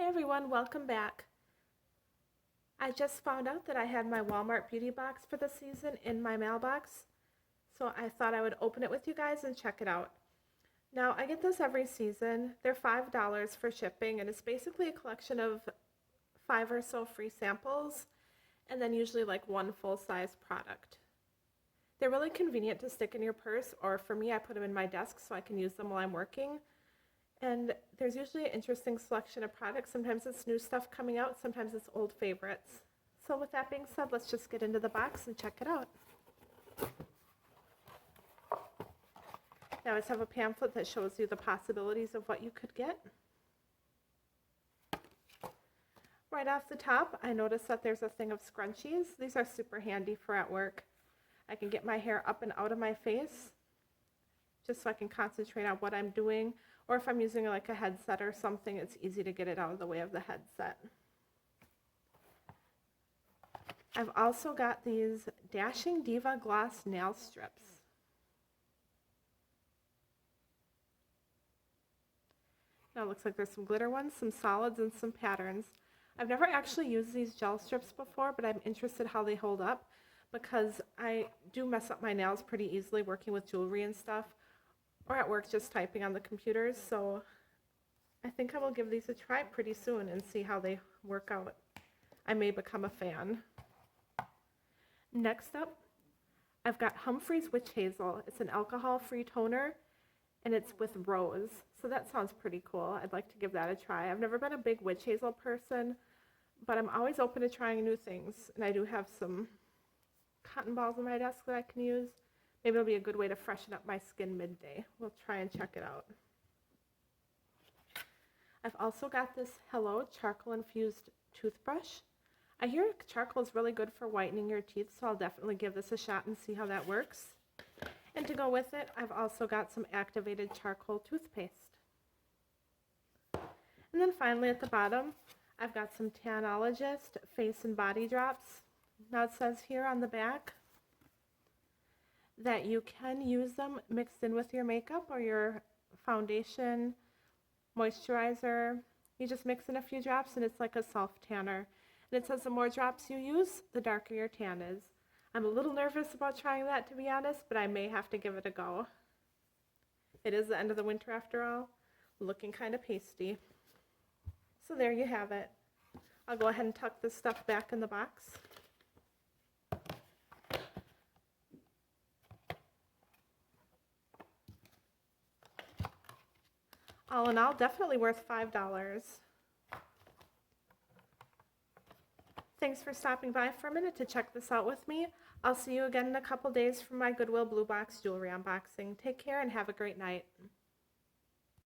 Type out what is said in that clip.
Hey everyone, welcome back. I just found out that I had my Walmart beauty box for the season in my mailbox, so I thought I would open it with you guys and check it out. Now, I get this every season. They're $5 for shipping, and it's basically a collection of 5 or so free samples, and then usually like one full-size product. They're really convenient to stick in your purse, or for me, I put them in my desk so I can use them while I'm working. And there's usually an interesting selection of products. Sometimes it's new stuff coming out, sometimes it's old favorites. So with that being said, let's just get into the box and check it out. I always have a pamphlet that shows you the possibilities of what you could get. Right off the top, I noticed that there's a thing of scrunchies. These are super handy for at work. I can get my hair up and out of my face just so I can concentrate on what I'm doing. Or if I'm using like a headset or something, it's easy to get it out of the way of the headset. I've also got these Dashing Diva Gloss nail strips. Now it looks like there's some glitter ones, some solids, and some patterns. I've never actually used these gel strips before, but I'm interested how they hold up because I do mess up my nails pretty easily working with jewelry and stuff, or at work just typing on the computers, so I think I will give these a try pretty soon and see how they work out. I may become a fan. Next up, I've got Humphrey's Witch Hazel. It's an alcohol-free toner, and it's with rose, so that sounds pretty cool. I'd like to give that a try. I've never been a big witch hazel person, but I'm always open to trying new things, and I do have some cotton balls on my desk that I can use. Maybe it'll be a good way to freshen up my skin midday. We'll try and check it out. I've also got this Hello charcoal infused toothbrush. I hear charcoal is really good for whitening your teeth, so I'll definitely give this a shot and see how that works. And to go with it, I've also got some activated charcoal toothpaste. And then finally at the bottom, I've got some Tanologist face and body drops. Now it says here on the back that you can use them mixed in with your makeup or your foundation, moisturizer. You just mix in a few drops and it's like a self tanner. And it says the more drops you use, the darker your tan is. I'm a little nervous about trying that, to be honest, but I may have to give it a go. It is the end of the winter after all, looking kind of pasty. So there you have it. I'll go ahead and tuck this stuff back in the box. All in all, definitely worth $5. Thanks for stopping by for a minute to check this out with me. I'll see you again in a couple days for my Goodwill Blue Box jewelry unboxing. Take care and have a great night.